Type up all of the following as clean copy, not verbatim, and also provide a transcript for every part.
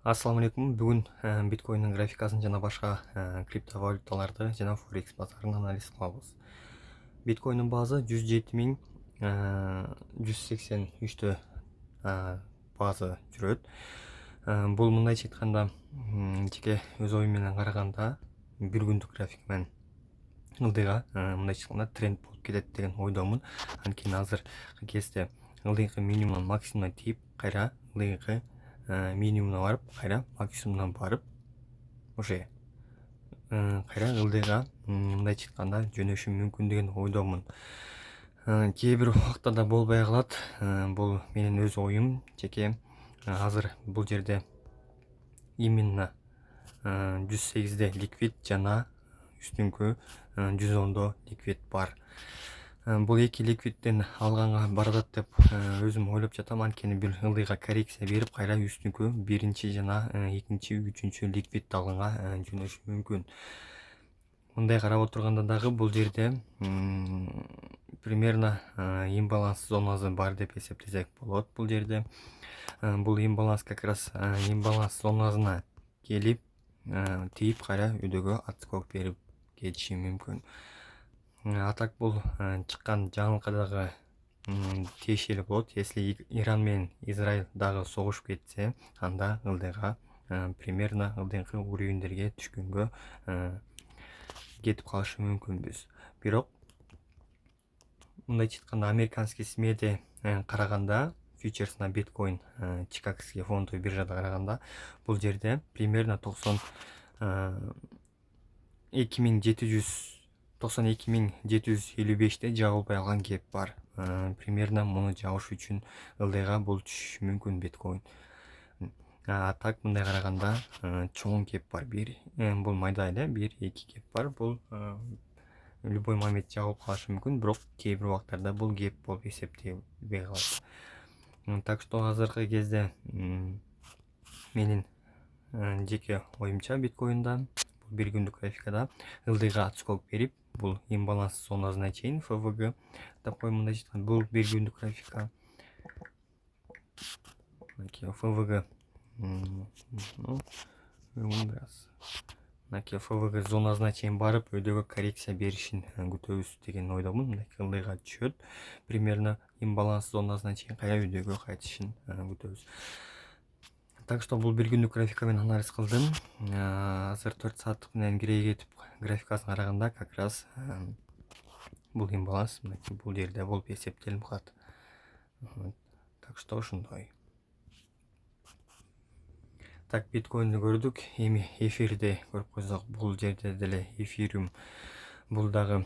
Ассаламу алейкум. Бүгін биткоиннің графикасын жана башка криптовалюталарды жана форекс базарын анализ кылабыз. Биткоиннің базы 107.183 базы жүрөт. Бул мындайча айтканда жеке өз оюм менен караганда бир күндүк график менен ылдыйга мындайча айтканда тренд болуп кетет деген ойдомун. Анткени азыркы кезде ылдыйкы минимумдан максимумга тийип, кайра ылдыйкы минимумуна барып, кайра максимумуна барып, уже кайра ылдыйга мындайча айтканда жөнөшүм мүмкүн деген ойдомун. Кээ бир убактарда болбой калат. Бул менин өз оюм жеке. Азыр бул жерде именно 108де ликвид жана үстүңкү 110до ликвид бар. Бул эки ликвидден алганга баратат деп өзүм ойлоп жатам. Анткени бир ылдыйга коррекция берип, кайра үстүңкү биринчи жана экинчи, үчүнчү ликвид алганга жөнөшү мүмкүн. Мындай карап отурганда дагы бул жерде примерно имбаланс зонасы бар деп эсептесек болот. Бул жерде бул имбаланс как раз имбаланс зонасына келип тийип, кайра өйдөгө отскок берип кетиши мүмкүн. Атак бул чыккан жаңылыкка дагы тиешелүү болот. Если Иран менен Израиль дагы согушуп кетсе, анда ылдыйга примерно ылдыйкы уровеньдерге түшкөнгө кетип калышы мүмкүнбүз. Бирок мындайча айтканда американский СМИде караганда, фьючерс на биткоин Чикагский фонддуу биржада караганда, бул жерде примерно 92.755те жабылбай калган кеп бар. Примерно муну жабыш үчүн ылдыйга бул түшүшү мүмкүн биткоин. Так мындай караганда чоң кеп бар. Бул майда эле 1-2 кеп бар. Бул любой момент жабылып калышы мүмкүн, бирок кээ бир убактарда бул кеп болуп эсептелбей калат. Так что азыркы кезде менин жеке оюмча биткоинда бул бир күндүк графикада ылдыйга отскок берип, бул имбаланс зонасына чейин ФВГ деп коем. Мындайча айтканда бул бир күндүк графика. ФВГ ФВГ зонасына чейин барып, өйдөгө коррекция беришин күтөбүз деген ойдомун. Мындай ылдыйга түшөт, примерно имбаланс зонасына чейин кайра өйдөгө кайтышын күтөбүз. Так что бул бир күндүк графика менен анализ кылдым. Азыр 4 сааттык менен кирей кетип графикасын караганда как раз бул имбаланс бул жерде болуп эсептелип калат. Так что ошондой. Так, биткоинди көрдүк. Эми эфирди көрүп койсок, бул жерде деле эфириум бул дагы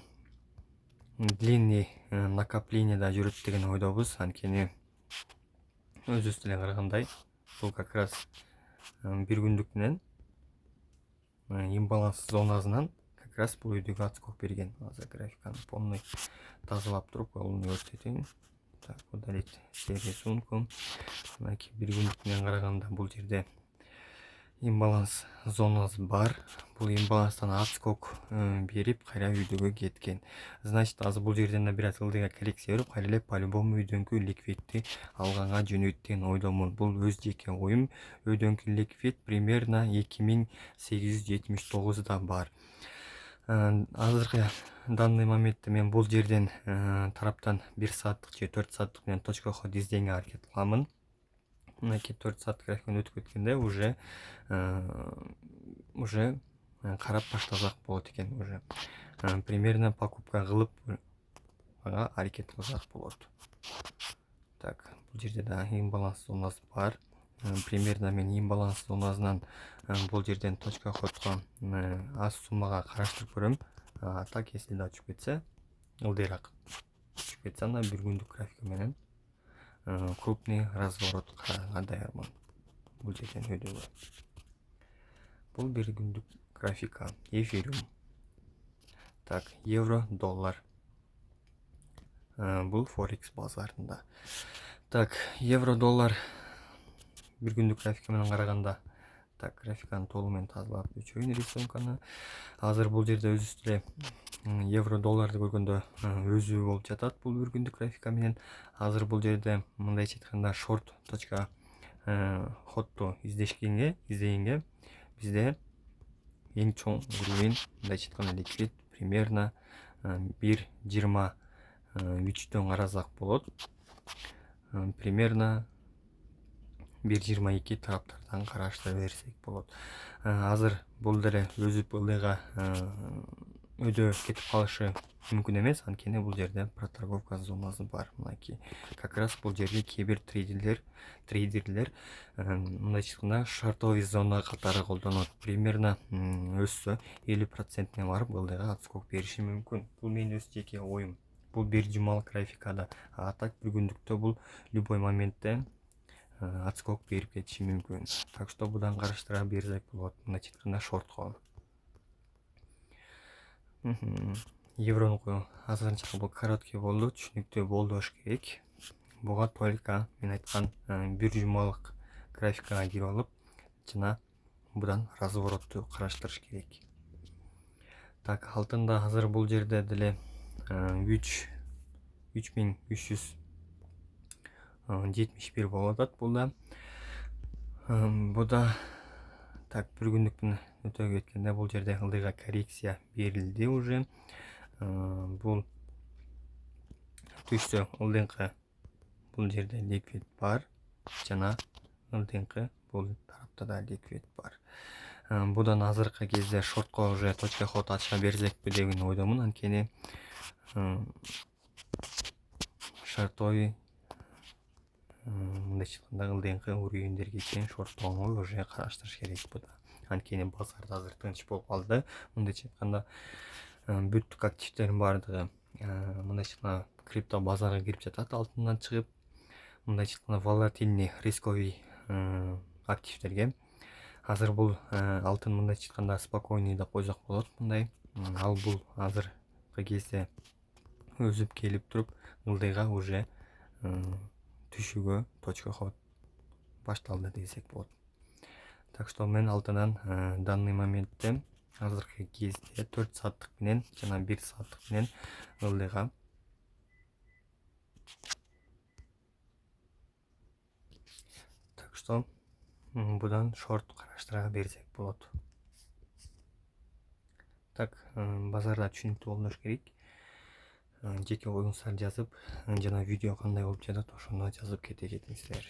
длинный накоплениеда жүрөт деген ойдобуз. Анткени өзүбүз деле карагандай, бул как раз бир күндүк менен имбаланс зонасынан как раз бул өйдөгө отскок берген. Азыр графиканы полный тазалап туруп onu көрсөтөйүн. Так, удалить рисунку. Бир күндүк менен караганда бул жерде имбаланс зонасы бар. Бул имбаланстан отскок берип, кайра өйдөгө кеткен. Значит, азыр бул жерден да бир аз ылдыйга коррекция берип, кайра эле по-любому өйдөңкү ликвидти алганга жөнөйт деген ойдомун. Бул өз жеке оюм. Өйдөңкү ликвид примерно 2879да бар. Азыркы данный моментте мен бул жерден тараптан 1 сааттык же 4 сааттык менен точка ход издегенге аракет кыламын. 4 саат графиканы өтүп кеткенде уже карап баштасак болот экен. Уже примерно покупка кылып аракет кылсак болот. Так, бул жерде да имбаланс зонасы бар. Примерно мен имбаланс зонасынан бул жерден точка ходко аз суммага караштырып көрөм. Так, если да түшүп кетсе, ылдыйраак түшүп кетсе, анда бир күндүк графика менен крупный разворот караганга даярмын бул жерден өйдөгө. Бул бир күндүк графика. Эфириум. Так, евро, доллар. Бул форекс базарында. Так, евро, доллар бир күндүк графика менен караганда, так, графиканы толугу менен тазалап өчөйүн рисунканы. Азыр бул жерде өзүбүз деле евро, долларды көргөндө өзү болуп жатат бул бир күндүк графика менен. Азыр бул жерде мындайча айтканда шорт точка ходду издегенге бизде эң чоң уровень мындайча айтканда ликвид примерно 1,23 аразак болот. Примерно 1,22 тараптардан караштыра берсек болот. Азыр бул деле өзүп ылдыйга өйдө кетип калышы мүмкүн эмес, анткени бул жерде проторговка зонасы бар. Мынакей как раз бул жерге кээ бир трейдерлер мындайча айтканда шартовый зона катары колдонот. Примерно өссө 50%-не барып ылдыйга отскок бериши мүмкүн. Бул менин өз жеке оюм. Бул бир жумалык графикада, а так бир күндүктө бул любой моментте отскок берип кетиши мүмкүн. Так что будан караштыра берсек болот. Мындайча айтканда шортко. Евронуку азырынча бул короткий болду, түшүнүктүү болуш керек. Буга только мен айткан бир жумалык графикага кирип алып, жана будан разворотту караштырыш керек. Так, алтында азыр бул жерде деле 3371 болуп атат бул да. Так, бир күндүктүн өтө кеткенде бул жерде ылдыйга коррекция берилди уже. Бул түштө ылдыңкы бул жерде ликвид бар, жана ылдыңкы бул тарапта да ликвид бар. Будан азыркы кезде шортко уже точка ход ача берсекпи деген ойдомун, анткени шартовый мындайча айтканда ылдыңкы уровеньдерге чейин шорттоону уже караштырыш керек буда. Анткени базарда азыр тынч болуп калды. Мындайча айтканда бүттүк активдердин баардыгы мындайча айтканда крипто базарга кирип жатат алтындан чыгып. Мындайча айтканда волатильный рисковый активдерге. Азыр бул алтын мындайча айтканда спокойный деп койсок болот. Мындай ал бул азыркы кезде өзүп келип туруп ылдыйга уже түшүүгө точка ход башталды десек болот. Так что мен алтындан данный моментте азыркы кезде 4 сааттык менен жана 1 сааттык менен ылдыйга так что будан шорт караштыра берсек болот. Так, базарда түшүнүктүү болуш керек. Жеке оюңуздарды жазып, жана видео кандай болуп жатат ошону жазып кете кетиңиздер.